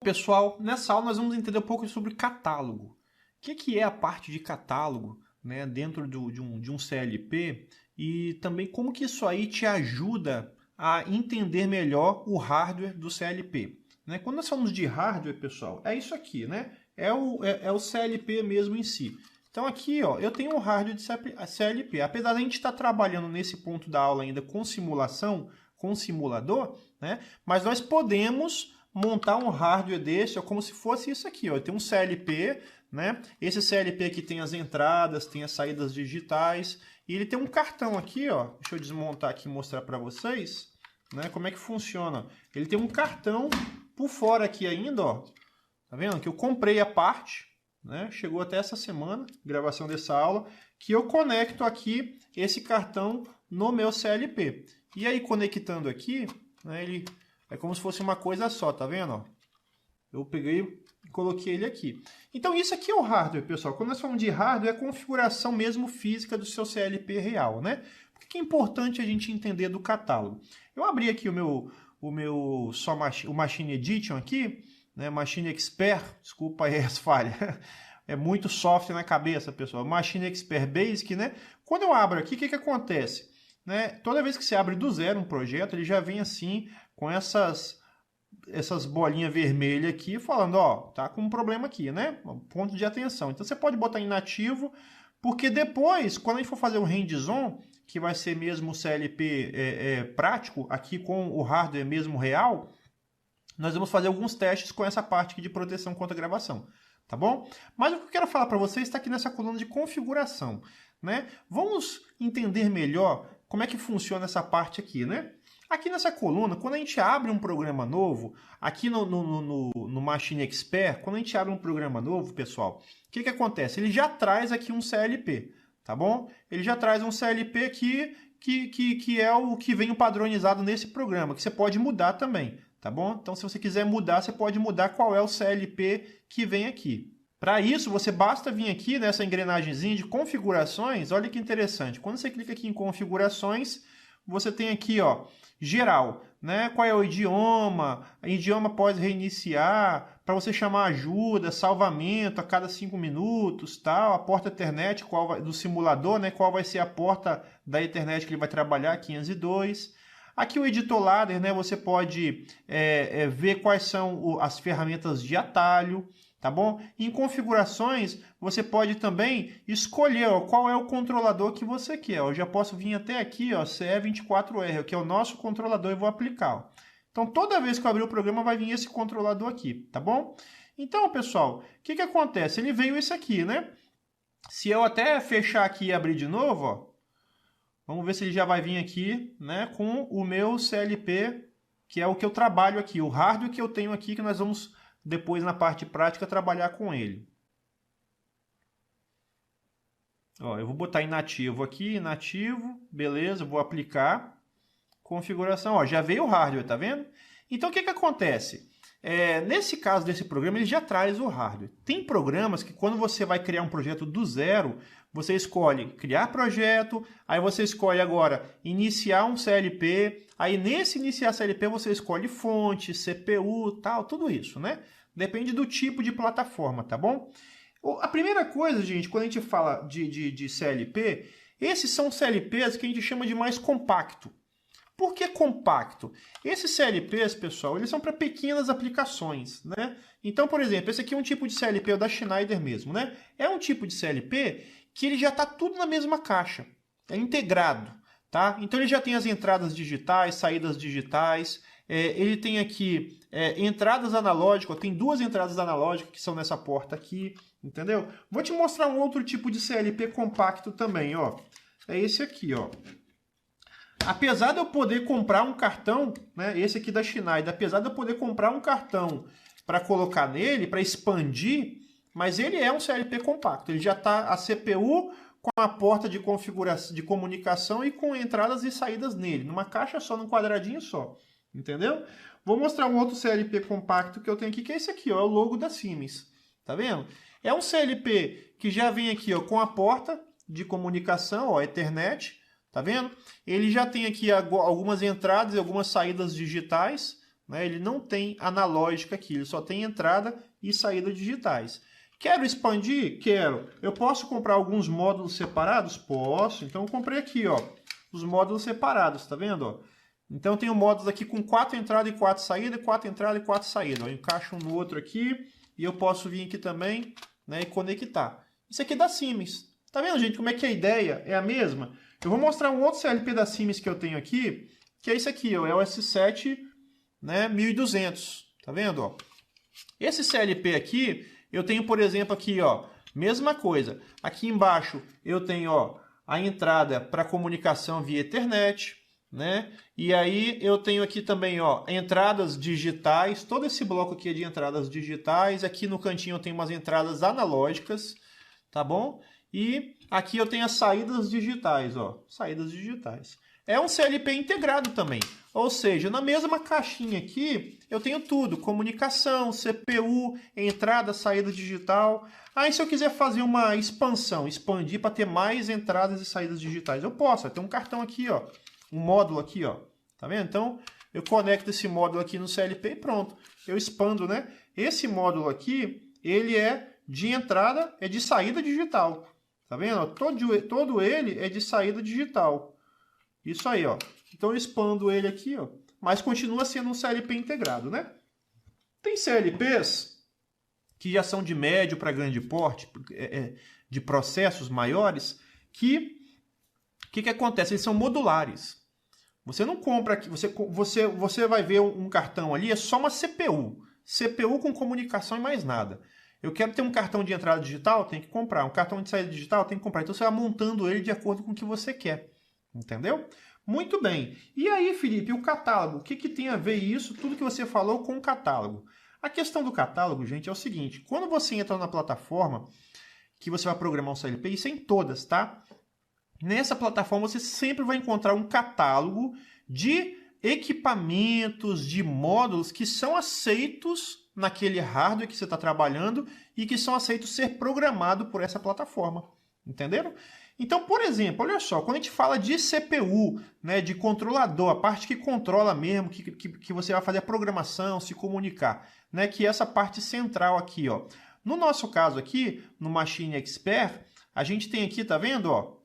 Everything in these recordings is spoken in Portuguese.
Pessoal, nessa aula nós vamos entender um pouco sobre catálogo. O que é a parte de catálogo, né, dentro de um CLP e também como que isso aí te ajuda a entender melhor o hardware do CLP. Né? Quando nós falamos de hardware, pessoal, é isso aqui, né? É o CLP mesmo em si. Então aqui, ó, eu tenho um hardware de CLP. Apesar de a gente estar trabalhando nesse ponto da aula ainda com simulação, com simulador, né? Mas nós podemos montar um hardware desse, ó, como se fosse isso aqui, ó. Tem um CLP, né? Esse CLP aqui tem as entradas, tem as saídas digitais, e ele tem um cartão aqui, ó. Deixa eu desmontar aqui e mostrar para vocês, né, como é que funciona. Ele tem um cartão por fora aqui ainda, ó. Tá vendo? Que eu comprei a parte, né? Chegou até essa semana, gravação dessa aula, que eu conecto aqui esse cartão no meu CLP. E aí, conectando aqui, né, ele é como se fosse uma coisa só, tá vendo? Ó, eu peguei e coloquei ele aqui. Então, isso aqui é o hardware, pessoal. Quando nós falamos de hardware, é a configuração mesmo física do seu CLP real, né? Por que é importante a gente entender do catálogo? Eu abri aqui o Machine Edition aqui, né? Machine Expert, desculpa aí as falhas. É muito software na cabeça, pessoal. Machine Expert Basic, né? Quando eu abro aqui, o que acontece? Né? Toda vez que você abre do zero um projeto, ele já vem assim, com essas bolinhas vermelhas aqui, falando, ó, tá com um problema aqui, né? Ponto de atenção. Então você pode botar inativo, porque depois, quando a gente for fazer o hands-on, que vai ser mesmo o CLP prático, aqui com o hardware mesmo real, nós vamos fazer alguns testes com essa parte aqui de proteção contra gravação. Tá bom? Mas o que eu quero falar para vocês está aqui nessa coluna de configuração, né? Vamos entender melhor como é que funciona essa parte aqui, né? Aqui nessa coluna, quando a gente abre um programa novo, aqui no Machine Expert, quando a gente abre um programa novo, pessoal, o que acontece? Ele já traz aqui um CLP, tá bom? Ele já traz um CLP aqui que é o que vem padronizado nesse programa, que você pode mudar também, tá bom? Então, se você quiser mudar, você pode mudar qual é o CLP que vem aqui. Para isso, você basta vir aqui nessa engrenagemzinha de configurações. Olha que interessante. Quando você clica aqui em configurações, você tem aqui, ó, geral, né? Qual é o idioma pode reiniciar, para você chamar ajuda, salvamento a cada 5 minutos, tal, a porta Ethernet do simulador, né? Qual vai ser a porta da Ethernet que ele vai trabalhar, 502. Aqui o editor ladder, né? Você pode ver quais são as ferramentas de atalho, tá bom? Em configurações, você pode também escolher, ó, qual é o controlador que você quer. Eu já posso vir até aqui, ó, CE24R, que é o nosso controlador, e vou aplicar. Ó. Então, toda vez que eu abrir o programa, vai vir esse controlador aqui, tá bom? Então, pessoal, o que acontece? Ele veio esse aqui, né? Se eu até fechar aqui e abrir de novo, ó, vamos ver se ele já vai vir aqui, né, com o meu CLP, que é o que eu trabalho aqui, o hardware que eu tenho aqui, que nós vamos depois na parte prática trabalhar com ele. Ó, eu vou botar inativo aqui, inativo, beleza, vou aplicar. Configuração, ó, já veio o hardware, tá vendo? Então o que acontece? Nesse caso desse programa, ele já traz o hardware. Tem programas que quando você vai criar um projeto do zero, você escolhe criar projeto, aí você escolhe agora iniciar um CLP, aí nesse iniciar CLP você escolhe fonte, CPU, tal, tudo isso, né? Depende do tipo de plataforma, tá bom? A primeira coisa, gente, quando a gente fala de CLP, esses são CLPs que a gente chama de mais compacto. Por que compacto? Esses CLPs, pessoal, eles são para pequenas aplicações, né? Então, por exemplo, esse aqui é um tipo de CLP, é o da Schneider mesmo, né? É um tipo de CLP que ele já está tudo na mesma caixa, é integrado, tá? Então ele já tem as entradas digitais, saídas digitais, ele tem aqui entradas analógicas, tem duas entradas analógicas que são nessa porta aqui, entendeu? Vou te mostrar um outro tipo de CLP compacto também, ó. É esse aqui, ó. Apesar de eu poder comprar um cartão, né, esse aqui da Schneider, apesar de eu poder comprar um cartão para colocar nele, para expandir, mas ele é um CLP compacto. Ele já está a CPU com a porta de configuração, de comunicação e com entradas e saídas nele, numa caixa só, num quadradinho só. Entendeu? Vou mostrar um outro CLP compacto que eu tenho aqui, que é esse aqui, ó, é o logo da Siemens. Tá vendo? É um CLP que já vem aqui, ó, com a porta de comunicação, ó, Ethernet. Tá vendo? Ele já tem aqui algumas entradas e algumas saídas digitais, né? Ele não tem analógica aqui, ele só tem entrada e saída digitais. Quero expandir? Quero. Eu posso comprar alguns módulos separados? Posso. Então eu comprei aqui, ó, os módulos separados, tá vendo? Ó? Então eu tenho módulos aqui com 4 entradas e 4 saídas, 4 entradas e 4 saídas. Eu encaixo um no outro aqui e eu posso vir aqui também, né, e conectar. Isso aqui é da Siemens. Tá vendo, gente, como é que a ideia é a mesma? Eu vou mostrar um outro CLP da Siemens que eu tenho aqui, que é esse aqui, ó, é o S7, né, 1200. Tá vendo? Ó? Esse CLP aqui, eu tenho, por exemplo, aqui, ó, mesma coisa. Aqui embaixo eu tenho, ó, a entrada para comunicação via Ethernet, né? E aí eu tenho aqui também, ó, entradas digitais. Todo esse bloco aqui é de entradas digitais. Aqui no cantinho eu tenho umas entradas analógicas, tá bom? E aqui eu tenho as saídas digitais, ó, saídas digitais. É um CLP integrado também. Ou seja, na mesma caixinha aqui, eu tenho tudo. Comunicação, CPU, entrada, saída digital. Aí se eu quiser fazer uma expansão, expandir para ter mais entradas e saídas digitais, eu posso. Tem um cartão aqui, ó, um módulo aqui, ó. Tá vendo? Então, eu conecto esse módulo aqui no CLP e pronto. Eu expando, né? Esse módulo aqui, ele é de entrada, é de saída digital. Tá vendo? Todo ele é de saída digital. Isso aí, ó. Então eu expando ele aqui, ó. Mas continua sendo um CLP integrado, né? Tem CLPs que já são de médio para grande porte, de processos maiores, que o que acontece? Eles são modulares. Você não compra aqui, você vai ver um cartão ali, é só uma CPU. CPU com comunicação e mais nada. Eu quero ter um cartão de entrada digital, tem que comprar. Um cartão de saída digital, tem que comprar. Então você vai montando ele de acordo com o que você quer. Entendeu? Muito bem. E aí, Felipe, o catálogo? O que tem a ver isso, tudo que você falou, com o catálogo? A questão do catálogo, gente, é o seguinte. Quando você entra na plataforma que você vai programar um CLP, isso é em todas, tá? Nessa plataforma você sempre vai encontrar um catálogo de equipamentos, de módulos que são aceitos naquele hardware que você está trabalhando e que são aceitos ser programado por essa plataforma. Entenderam? Então, por exemplo, olha só, quando a gente fala de CPU, né, de controlador, a parte que controla mesmo, que você vai fazer a programação, se comunicar, né, que é essa parte central aqui, ó. No nosso caso aqui, no Machine Expert, a gente tem aqui, tá vendo, ó,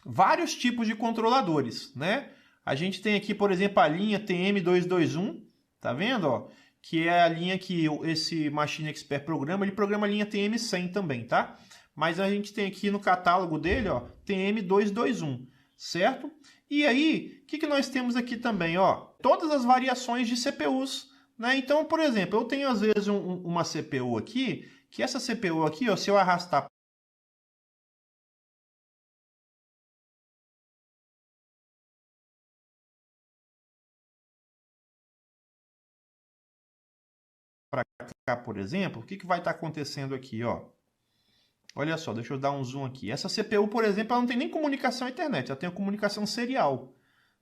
vários tipos de controladores, né? A gente tem aqui, por exemplo, a linha TM221, tá vendo, ó? Que é a linha que esse Machine Expert programa, ele programa a linha TM100 também, tá? Mas a gente tem aqui no catálogo dele, ó, TM221, certo? E aí, o que nós temos aqui também, ó? Todas as variações de CPUs, né? Então, por exemplo, eu tenho às vezes uma CPU aqui, que essa CPU aqui, ó, se eu arrastar para cá, por exemplo, o que vai estar acontecendo aqui, ó? Olha só, deixa eu dar um zoom aqui. Essa CPU, por exemplo, ela não tem nem comunicação à internet, ela tem a comunicação serial,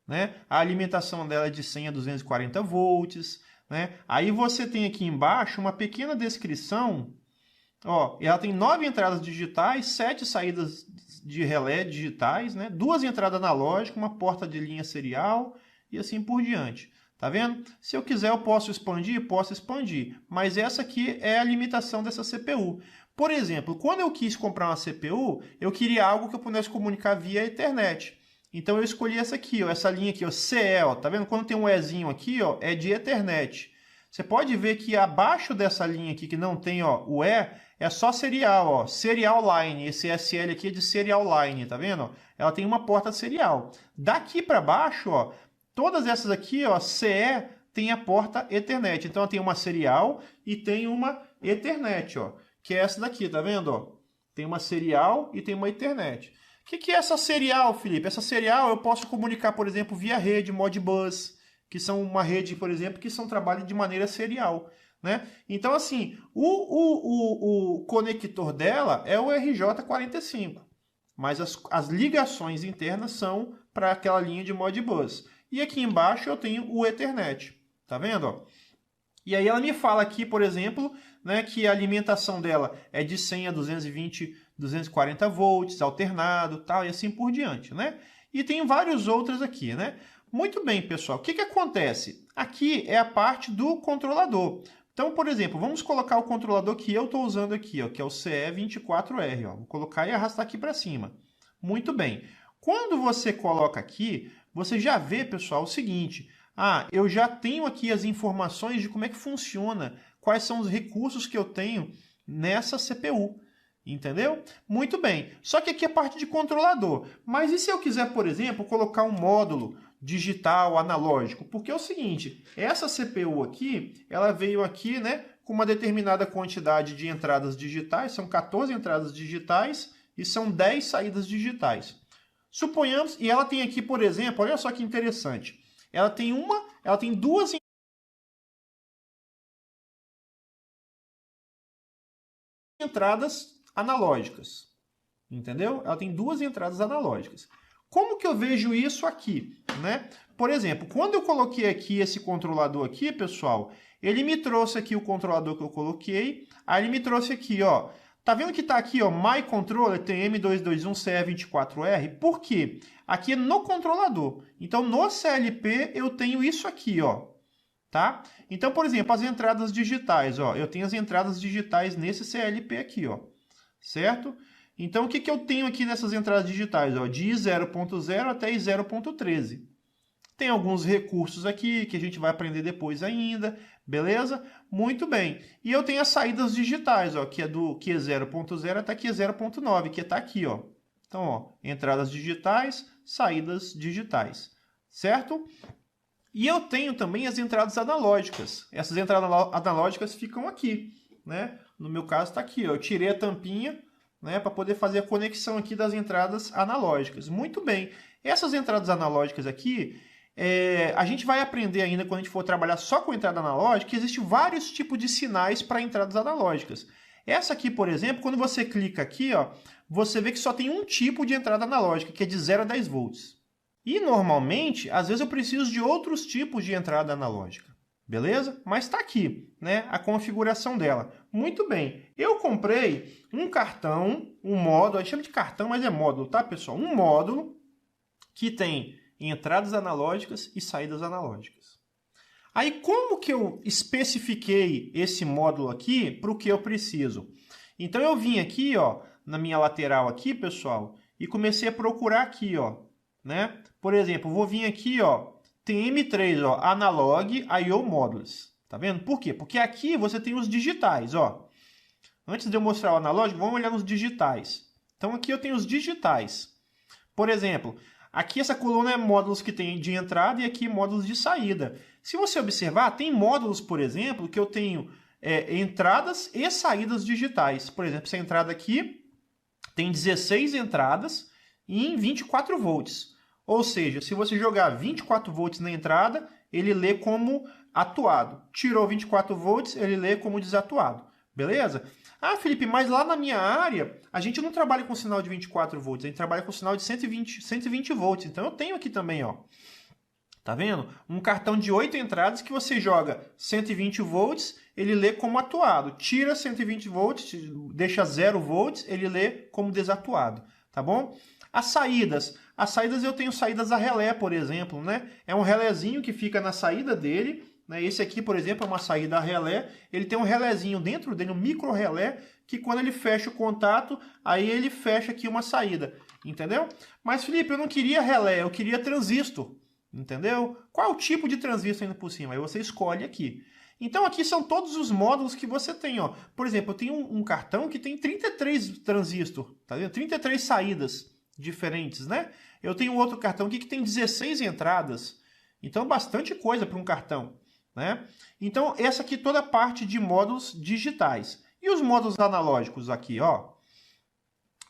né? A alimentação dela é de 100 a 240 volts, né? Aí você tem aqui embaixo uma pequena descrição, ó, ela tem 9 entradas digitais, 7 saídas de relé digitais, né? 2 entradas analógicas, uma porta de linha serial e assim por diante. Tá vendo? Se eu quiser, eu posso expandir, mas essa aqui é a limitação dessa CPU. Por exemplo, quando eu quis comprar uma CPU, eu queria algo que eu pudesse comunicar via Ethernet. Então eu escolhi essa aqui, ó, essa linha aqui, ó, CE, ó, tá vendo? Quando tem um Ezinho aqui, ó, é de Ethernet. Você pode ver que abaixo dessa linha aqui, que não tem, ó, o E, é só serial, ó, serial line. Esse SL aqui é de serial line, tá vendo? Ela tem uma porta serial. Daqui para baixo, ó, todas essas aqui, ó, CE, tem a porta Ethernet. Então, ela tem uma serial e tem uma Ethernet, ó, que é essa daqui, tá vendo? Ó? Tem uma serial e tem uma Ethernet. O que é essa serial, Felipe? Essa serial eu posso comunicar, por exemplo, via rede, Modbus, que são uma rede, por exemplo, que trabalham de maneira serial, né? Então, assim, o conector dela é o RJ45, mas as ligações internas são para aquela linha de Modbus. E aqui embaixo eu tenho o Ethernet, tá vendo? E aí ela me fala aqui, por exemplo, né, que a alimentação dela é de 100 a 220, 240 volts, alternado, tal, e assim por diante, né? E tem vários outros aqui, né? Muito bem, pessoal. O que acontece? Aqui é a parte do controlador. Então, por exemplo, vamos colocar o controlador que eu estou usando aqui, ó, que é o CE24R. Ó. Vou colocar e arrastar aqui para cima. Muito bem. Quando você coloca aqui, você já vê, pessoal, o seguinte. Eu já tenho aqui as informações de como é que funciona, quais são os recursos que eu tenho nessa CPU. Entendeu? Muito bem. Só que aqui é a parte de controlador. Mas e se eu quiser, por exemplo, colocar um módulo digital analógico? Porque é o seguinte, essa CPU aqui, ela veio aqui, né, com uma determinada quantidade de entradas digitais, são 14 entradas digitais e são 10 saídas digitais. Suponhamos, e ela tem aqui, por exemplo, olha só que interessante, ela tem duas entradas analógicas, entendeu? Ela tem duas entradas analógicas. Como que eu vejo isso aqui, né? Por exemplo, quando eu coloquei aqui esse controlador aqui, pessoal, ele me trouxe aqui o controlador que eu coloquei, aí ele me trouxe aqui, ó, tá vendo que tá aqui, ó, My Controller TM221CE24R? Por quê? Aqui é no controlador. Então, no CLP, eu tenho isso aqui, ó, tá? Então, por exemplo, as entradas digitais, ó, eu tenho as entradas digitais nesse CLP aqui, ó, certo? Então, o que eu tenho aqui nessas entradas digitais? Ó, de I0.0 até I0.13. Tem alguns recursos aqui que a gente vai aprender depois ainda, beleza? Muito bem. E eu tenho as saídas digitais, ó, que é do Q0.0 até Q0.9, que está aqui, ó. Então, ó, entradas digitais, saídas digitais, certo? E eu tenho também as entradas analógicas. Essas entradas analógicas ficam aqui, né? No meu caso está aqui, ó. Eu tirei a tampinha, né, para poder fazer a conexão aqui das entradas analógicas. Muito bem. Essas entradas analógicas aqui, a gente vai aprender ainda quando a gente for trabalhar só com entrada analógica, que existem vários tipos de sinais para entradas analógicas. Essa aqui, por exemplo, quando você clica aqui, ó, você vê que só tem um tipo de entrada analógica, que é de 0 a 10 volts. E normalmente, às vezes eu preciso de outros tipos de entrada analógica. Beleza? Mas está aqui, né, a configuração dela. Muito bem. Eu comprei um cartão, um módulo, a gente chama de cartão, mas é módulo, tá, pessoal? Um módulo que tem entradas analógicas e saídas analógicas. Aí, como que eu especifiquei esse módulo aqui para o que eu preciso? Então, eu vim aqui, ó, na minha lateral aqui, pessoal, e comecei a procurar aqui, ó, né? Por exemplo, vou vir aqui, ó, TM3, ó, Analog I/O Modules. Tá vendo? Por quê? Porque aqui você tem os digitais, ó. Antes de eu mostrar o analógico, vamos olhar nos digitais. Então aqui eu tenho os digitais. Por exemplo, aqui essa coluna é módulos que tem de entrada e aqui módulos de saída. Se você observar, tem módulos, por exemplo, que eu tenho entradas e saídas digitais. Por exemplo, essa entrada aqui tem 16 entradas em 24 volts. Ou seja, se você jogar 24 volts na entrada, ele lê como atuado. Tirou 24 volts, ele lê como desatuado. Beleza? Ah, Felipe, mas lá na minha área, a gente não trabalha com sinal de 24 volts, a gente trabalha com sinal de 120 volts. Então eu tenho aqui também, ó. Tá vendo? Um cartão de 8 entradas que você joga 120 volts, ele lê como atuado. Tira 120 volts, deixa 0 volts, ele lê como desatuado. Tá bom? As saídas eu tenho saídas a relé, por exemplo, né? É um relézinho que fica na saída dele, né? Esse aqui, por exemplo, é uma saída a relé. Ele tem um relézinho dentro dele, um micro relé, que quando ele fecha o contato, aí ele fecha aqui uma saída, entendeu? Mas, Felipe, eu não queria relé, eu queria transistor, entendeu? Qual é o tipo de transistor indo por cima? Aí você escolhe aqui. Então, aqui são todos os módulos que você tem, ó. Por exemplo, eu tenho um cartão que tem 33 transistores, tá vendo? 33 saídas diferentes, né? Eu tenho outro cartão aqui que tem 16 entradas. Então, bastante coisa para um cartão, né? Então, essa aqui toda a parte de módulos digitais. E os módulos analógicos aqui, ó.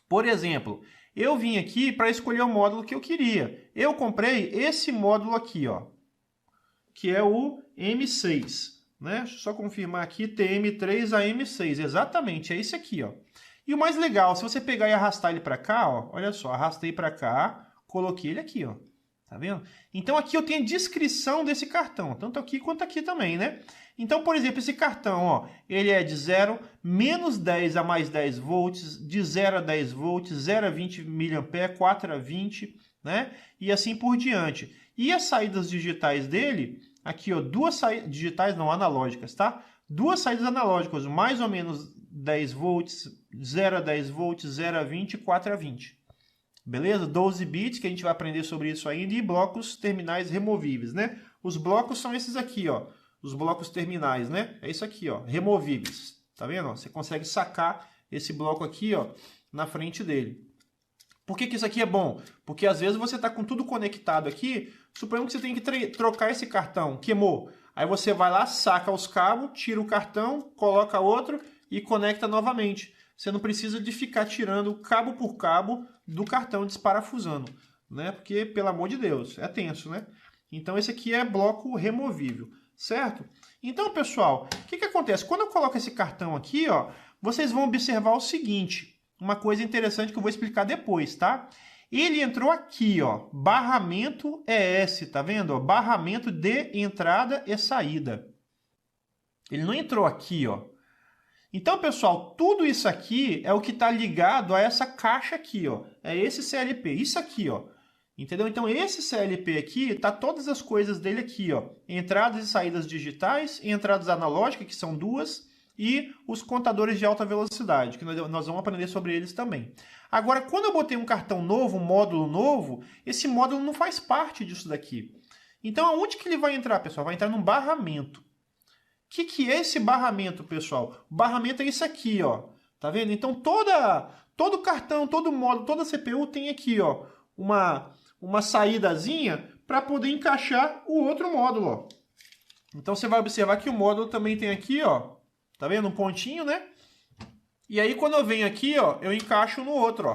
Por exemplo, eu vim aqui para escolher o módulo que eu queria. Eu comprei esse módulo aqui, ó, que é o M6, né? Deixa eu só confirmar aqui, TM3 a M6, exatamente, é esse aqui, ó. E o mais legal, se você pegar e arrastar ele para cá, ó, olha só, arrastei para cá, coloquei ele aqui, ó. Tá vendo? Então aqui eu tenho a descrição desse cartão, tanto aqui quanto aqui também, né? Então, por exemplo, esse cartão, ó, ele é de 0, menos 10 a mais 10 volts, de 0 a 10 volts, 0 a 20 mA, 4 a 20, né? E assim por diante. E as saídas digitais dele, aqui, ó, duas saídas digitais, não, analógicas, tá? Duas saídas analógicas, mais ou menos 10 volts, 0 a 10 volts, 0 a 20 e 4 a 20. Beleza? 12 bits, que a gente vai aprender sobre isso ainda, e blocos terminais removíveis, né? Os blocos são esses aqui, ó. Os blocos terminais, né? É isso aqui, ó, removíveis. Tá vendo? Você consegue sacar esse bloco aqui, ó, na frente dele. Por que isso aqui é bom? Porque às vezes você está com tudo conectado aqui, suponhamos que você tem que trocar esse cartão, queimou. Aí você vai lá, saca os cabos, tira o cartão, coloca outro e conecta novamente. Você não precisa de ficar tirando cabo por cabo do cartão, desparafusando, né? Porque, pelo amor de Deus, é tenso, né? Então esse aqui é bloco removível, certo? Então, pessoal, o que acontece? Quando eu coloco esse cartão aqui, ó, vocês vão observar o seguinte, uma coisa interessante que eu vou explicar depois, tá? Ele entrou aqui, ó, barramento ES, tá vendo? Ó, barramento de entrada e saída. Ele não entrou aqui, ó. Então, pessoal, tudo isso aqui é o que está ligado a essa caixa aqui, ó. É esse CLP, isso aqui, ó. Entendeu? Então, esse CLP aqui, tá todas as coisas dele aqui, ó. Entradas e saídas digitais, entradas analógicas, que são duas, e os contadores de alta velocidade, que nós vamos aprender sobre eles também. Agora, quando eu botei um cartão novo, um módulo novo, esse módulo não faz parte disso daqui. Então, aonde que ele vai entrar, pessoal? Vai entrar num barramento. O que é esse barramento, pessoal? O barramento é isso aqui, ó. Tá vendo? Então, todo cartão, todo módulo, toda CPU tem aqui, ó, uma saídazinha para poder encaixar o outro módulo, ó. Então, você vai observar que o módulo também tem aqui, ó. Tá vendo? Um pontinho, né? E aí, quando eu venho aqui, ó, eu encaixo no outro, ó.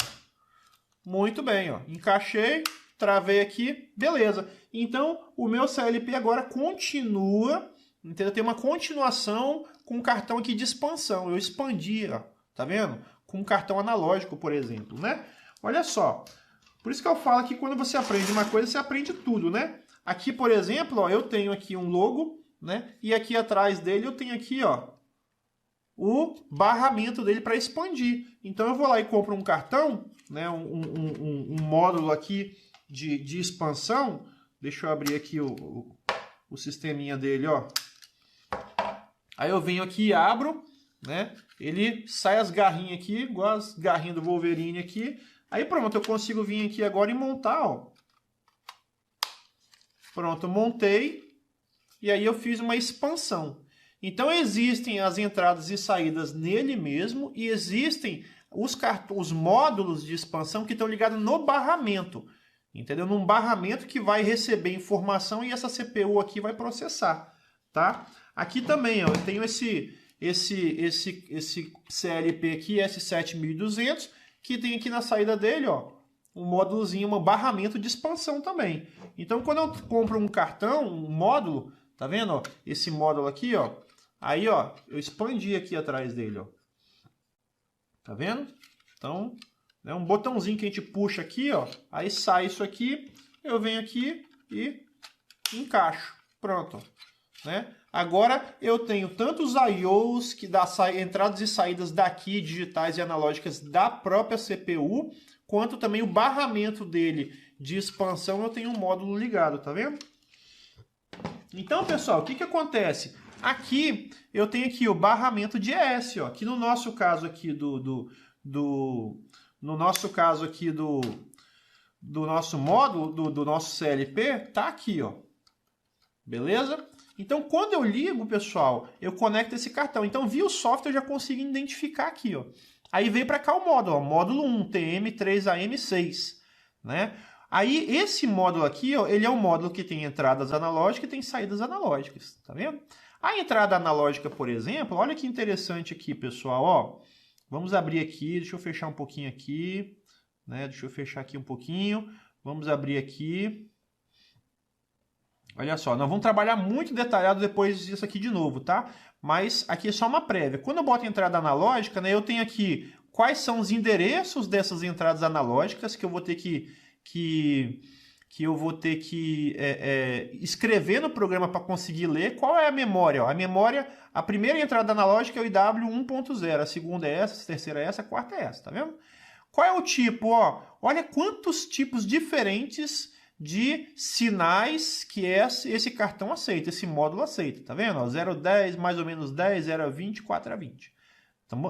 Muito bem, ó. Encaixei, travei aqui, beleza. Então, o meu CLP agora continua, entendeu? Tem uma continuação com um cartão aqui de expansão. Eu expandi, ó. Tá vendo? Com um cartão analógico, por exemplo, né? Olha só. Por isso que eu falo que quando você aprende uma coisa, você aprende tudo, né? Aqui, por exemplo, ó, eu tenho aqui um logo, né? E aqui atrás dele eu tenho aqui, ó, o barramento dele para expandir. Então eu vou lá e compro um cartão, né, um módulo aqui de expansão. Deixa eu abrir aqui o sisteminha dele, ó. Aí eu venho aqui e abro, né? Ele sai as garrinhas aqui, igual as garrinhas do Wolverine aqui. Aí pronto, eu consigo vir aqui agora e montar, ó. Pronto, montei. E aí eu fiz uma expansão. Então existem as entradas e saídas nele mesmo e existem os módulos de expansão que estão ligados no barramento. Entendeu? Num barramento que vai receber informação e essa CPU aqui vai processar, tá? Aqui também, ó, eu tenho esse CLP aqui, S7200, que tem aqui na saída dele, ó, um módulozinho, um barramento de expansão também. Então, quando eu compro um cartão, um módulo, tá vendo, ó, esse módulo aqui, ó, aí, ó, eu expandi aqui atrás dele, ó. Tá vendo? Então, é um botãozinho que a gente puxa aqui, ó, aí sai isso aqui, eu venho aqui e encaixo. Pronto, né? Agora eu tenho tanto os I/Os que dá entradas e saídas daqui, digitais e analógicas da própria CPU, quanto também o barramento dele de expansão, eu tenho um módulo ligado, tá vendo? Então, pessoal, o que acontece? Aqui eu tenho aqui o barramento de ES, ó, que no nosso caso aqui do nosso módulo, do nosso CLP, tá aqui, ó. Beleza? Então, quando eu ligo, pessoal, eu conecto esse cartão. Então, via o software, eu já consigo identificar aqui, ó. Aí veio para cá o módulo, ó, módulo 1, TM3AM6, né? Aí, esse módulo aqui, ó, ele é um módulo que tem entradas analógicas e tem saídas analógicas, tá vendo? A entrada analógica, por exemplo, olha que interessante aqui, pessoal, ó. Vamos abrir aqui, deixa eu fechar um pouquinho aqui, né? Deixa eu fechar aqui um pouquinho. Vamos abrir aqui. Olha só, nós vamos trabalhar muito detalhado depois disso aqui de novo, tá? Mas aqui é só uma prévia. Quando eu boto entrada analógica, né, eu tenho aqui quais são os endereços dessas entradas analógicas que eu vou ter que escrever no programa para conseguir ler. Qual é a memória? A primeira entrada analógica é o IW 1.0, a segunda é essa, a terceira é essa, a quarta é essa, tá vendo? Qual é o tipo? Ó, olha quantos tipos diferentes de sinais que esse cartão aceita, esse módulo aceita. Tá vendo? 0,10, mais ou menos 10, 0,20, 4,20.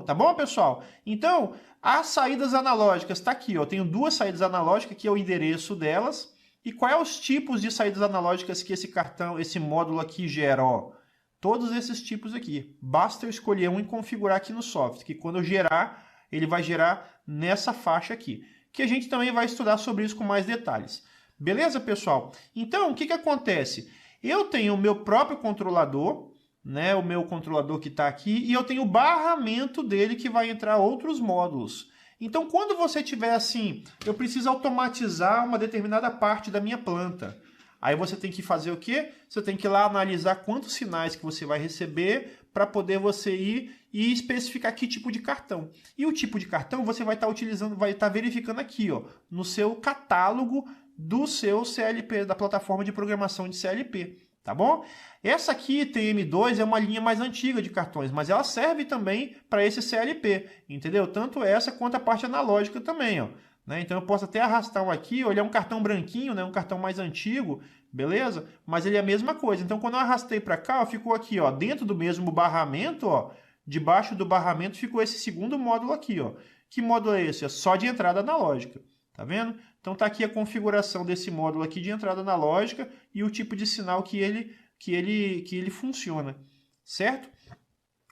Tá bom, pessoal? Então, as saídas analógicas está aqui. Eu tenho duas saídas analógicas, que é o endereço delas. E quais são os tipos de saídas analógicas que esse cartão, esse módulo aqui gera? Ó, todos esses tipos aqui. Basta eu escolher um e configurar aqui no software, que quando eu gerar, ele vai gerar nessa faixa aqui. Que a gente também vai estudar sobre isso com mais detalhes. Beleza, pessoal? Então, o que acontece? Eu tenho o meu próprio controlador, né, o meu controlador que está aqui, e eu tenho o barramento dele que vai entrar outros módulos. Então, quando você tiver assim, eu preciso automatizar uma determinada parte da minha planta. Aí você tem que fazer o quê? Você tem que ir lá analisar quantos sinais que você vai receber para poder você ir e especificar que tipo de cartão. E o tipo de cartão você vai estar utilizando, vai estar verificando aqui, ó, no seu catálogo do seu CLP, da plataforma de programação de CLP. Tá bom? Essa aqui, TM2, é uma linha mais antiga de cartões, mas ela serve também para esse CLP, entendeu? Tanto essa quanto a parte analógica também, ó. Né? Então eu posso até arrastar um aqui, olhar um cartão branquinho, né? Um cartão mais antigo, beleza? Mas ele é a mesma coisa. Então quando eu arrastei para cá, ó, ficou aqui, ó, dentro do mesmo barramento, ó, debaixo do barramento ficou esse segundo módulo aqui, ó. Que módulo é esse? É só de entrada analógica. Tá vendo? Então tá aqui a configuração desse módulo aqui de entrada analógica e o tipo de sinal que ele funciona, certo?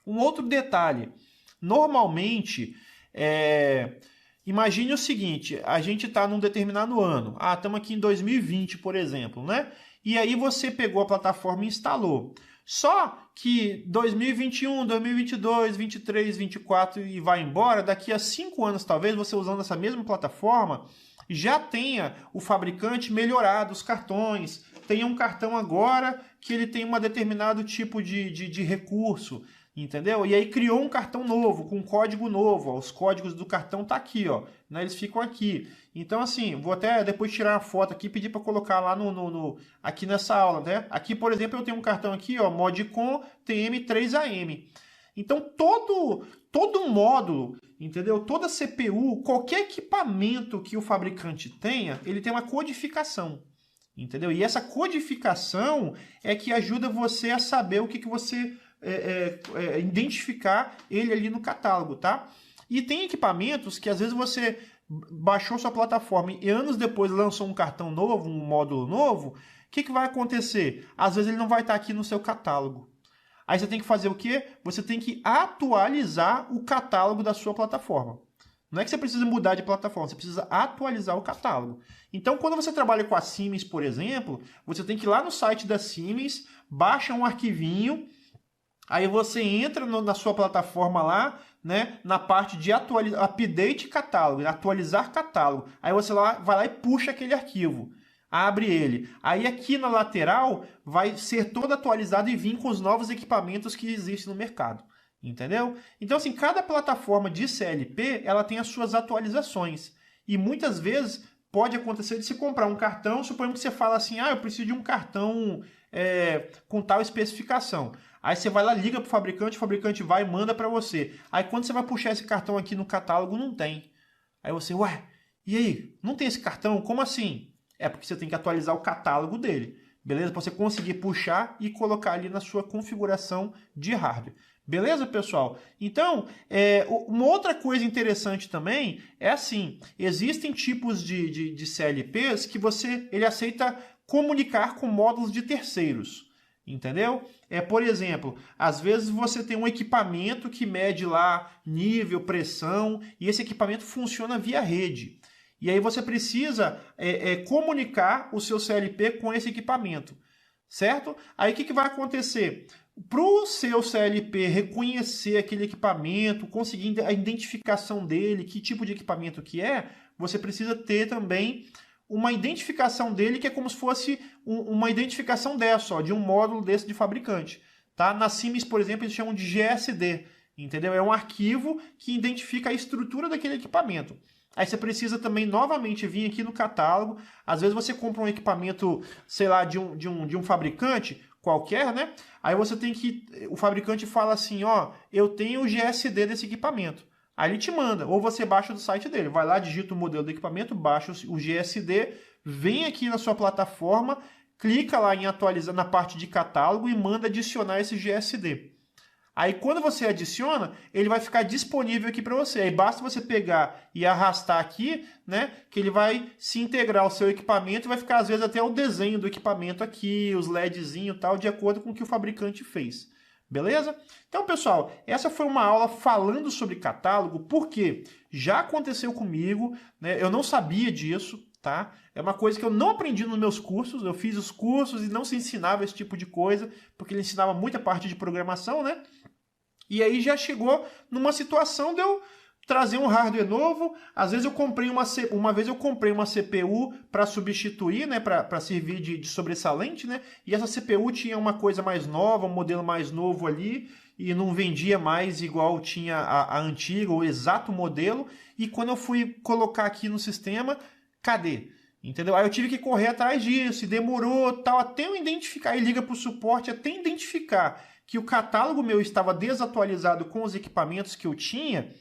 Um outro detalhe, normalmente, imagine o seguinte, a gente está num determinado ano, estamos aqui em 2020, por exemplo, né? E aí você pegou a plataforma e instalou. Só que 2021, 2022, 23, 24 e vai embora, daqui a 5 anos talvez, você usando essa mesma plataforma, já tenha o fabricante melhorado os cartões, tenha um cartão agora que ele tem um determinado tipo de recurso, entendeu? E aí criou um cartão novo, com um código novo, ó, os códigos do cartão tá aqui, ó, né? Eles ficam aqui. Então assim, vou até depois tirar uma foto aqui e pedir para colocar lá aqui nessa aula, né? Aqui, por exemplo, eu tenho um cartão aqui, ó, Modcon TM3AM. Então todo módulo, entendeu? Toda CPU, qualquer equipamento que o fabricante tenha, ele tem uma codificação, entendeu? E essa codificação é que ajuda você a saber o que você identificar ele ali no catálogo, tá? E tem equipamentos que às vezes você baixou sua plataforma e anos depois lançou um cartão novo, um módulo novo, o que vai acontecer? Às vezes ele não vai estar aqui no seu catálogo. Aí você tem que fazer o quê? Você tem que atualizar o catálogo da sua plataforma. Não é que você precisa mudar de plataforma, você precisa atualizar o catálogo. Então, quando você trabalha com a Siemens, por exemplo, você tem que ir lá no site da Siemens, baixa um arquivinho, aí você entra na sua plataforma lá, né, na parte de update catálogo, atualizar catálogo. Aí você vai lá e puxa aquele arquivo. Abre ele. Aí aqui na lateral vai ser todo atualizado e vir com os novos equipamentos que existem no mercado. Entendeu? Então, assim, cada plataforma de CLP, ela tem as suas atualizações. E muitas vezes pode acontecer de se comprar um cartão, suponhamos que você fala assim, eu preciso de um cartão com tal especificação. Aí você vai lá, liga para o fabricante vai e manda para você. Aí quando você vai puxar esse cartão aqui no catálogo, não tem. Aí você, e aí? Não tem esse cartão? Como assim? É porque você tem que atualizar o catálogo dele, beleza? Para você conseguir puxar e colocar ali na sua configuração de hardware. Beleza, pessoal? Então, uma outra coisa interessante também é assim, existem tipos de CLPs que ele aceita comunicar com módulos de terceiros, entendeu? Por exemplo, às vezes você tem um equipamento que mede lá nível, pressão, e esse equipamento funciona via rede. E aí você precisa comunicar o seu CLP com esse equipamento, certo? Aí o que vai acontecer? Para o seu CLP reconhecer aquele equipamento, conseguir a identificação dele, que tipo de equipamento que é, você precisa ter também uma identificação dele que é como se fosse uma identificação dessa, ó, de um módulo desse de fabricante. Tá? Na Siemens, por exemplo, eles chamam de GSD, entendeu? É um arquivo que identifica a estrutura daquele equipamento. Aí você precisa também novamente vir aqui no catálogo. Às vezes você compra um equipamento, sei lá, de um fabricante qualquer, né? Aí você tem que... O fabricante fala assim, eu tenho o GSD desse equipamento. Aí ele te manda, ou você baixa do site dele. Vai lá, digita o modelo do equipamento, baixa o GSD, vem aqui na sua plataforma, clica lá em atualizar na parte de catálogo e manda adicionar esse GSD. Aí quando você adiciona, ele vai ficar disponível aqui para você. Aí basta você pegar e arrastar aqui, né, que ele vai se integrar ao seu equipamento e vai ficar às vezes até o desenho do equipamento aqui, os LEDzinhos e tal, de acordo com o que o fabricante fez. Beleza? Então, pessoal, essa foi uma aula falando sobre catálogo, porque já aconteceu comigo, né, eu não sabia disso, tá? É uma coisa que eu não aprendi nos meus cursos, eu fiz os cursos e não se ensinava esse tipo de coisa, porque ele ensinava muita parte de programação, né? E aí já chegou numa situação de eu trazer um hardware novo. Às vezes eu comprei uma vez eu comprei uma CPU para substituir, né, para servir de sobressalente, né? E essa CPU tinha uma coisa mais nova, um modelo mais novo ali, e não vendia mais igual tinha a antiga, o exato modelo. E quando eu fui colocar aqui no sistema, cadê? Entendeu? Aí eu tive que correr atrás disso, e demorou tal, até eu identificar, e liga para o suporte, até identificar que o catálogo meu estava desatualizado com os equipamentos que eu tinha,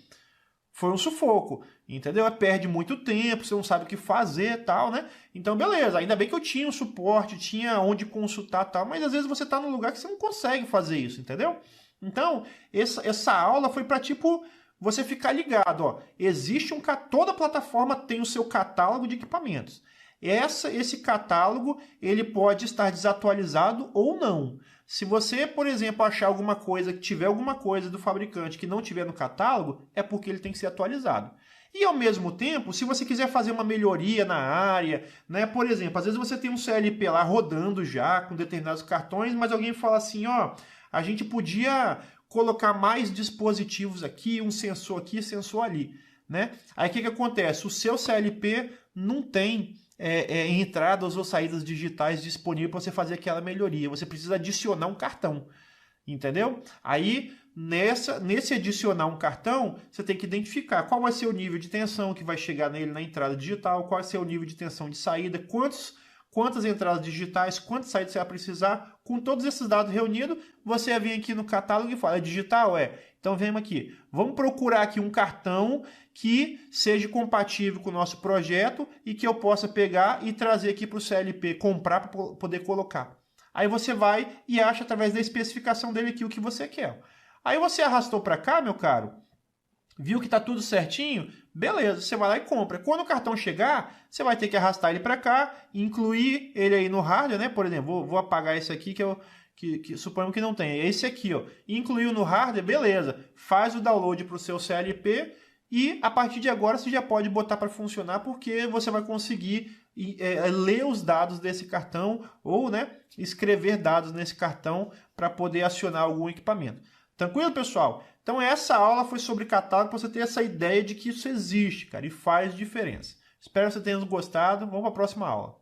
foi um sufoco, entendeu? Perde muito tempo, você não sabe o que fazer e tal, né? Então, beleza, ainda bem que eu tinha um suporte, tinha onde consultar e tal, mas às vezes você está num lugar que você não consegue fazer isso, entendeu? Então, essa aula foi para, tipo, você ficar ligado, ó, existe toda plataforma tem o seu catálogo de equipamentos. Esse catálogo, ele pode estar desatualizado ou não. Se você, por exemplo, achar alguma coisa, que tiver alguma coisa do fabricante que não tiver no catálogo, é porque ele tem que ser atualizado. E ao mesmo tempo, se você quiser fazer uma melhoria na área, né, por exemplo, às vezes você tem um CLP lá rodando já com determinados cartões, mas alguém fala assim, ó, a gente podia colocar mais dispositivos aqui, um sensor aqui, sensor ali, né? Aí o que acontece? O seu CLP não tem entradas ou saídas digitais disponíveis para você fazer aquela melhoria. Você precisa adicionar um cartão, entendeu? Aí, nesse adicionar um cartão, você tem que identificar qual vai ser o nível de tensão que vai chegar nele na entrada digital, qual vai ser o nível de tensão de saída, quantas entradas digitais, quantas saídas você vai precisar. Com todos esses dados reunidos, você vem aqui no catálogo e fala, é digital? Então vem aqui, vamos procurar aqui um cartão que seja compatível com o nosso projeto e que eu possa pegar e trazer aqui para o CLP, comprar para poder colocar. Aí você vai e acha através da especificação dele aqui o que você quer. Aí você arrastou para cá, meu caro, viu que está tudo certinho? Beleza, você vai lá e compra. Quando o cartão chegar, você vai ter que arrastar ele para cá, incluir ele aí no hardware, né? Por exemplo, vou apagar esse aqui que suponho que não tem. Esse aqui, ó, incluiu no hardware, beleza. Faz o download para o seu CLP e a partir de agora você já pode botar para funcionar porque você vai conseguir ler os dados desse cartão ou, né, escrever dados nesse cartão para poder acionar algum equipamento. Tranquilo, pessoal? Então essa aula foi sobre catálogo para você ter essa ideia de que isso existe, cara, e faz diferença. Espero que você tenha gostado. Vamos para a próxima aula.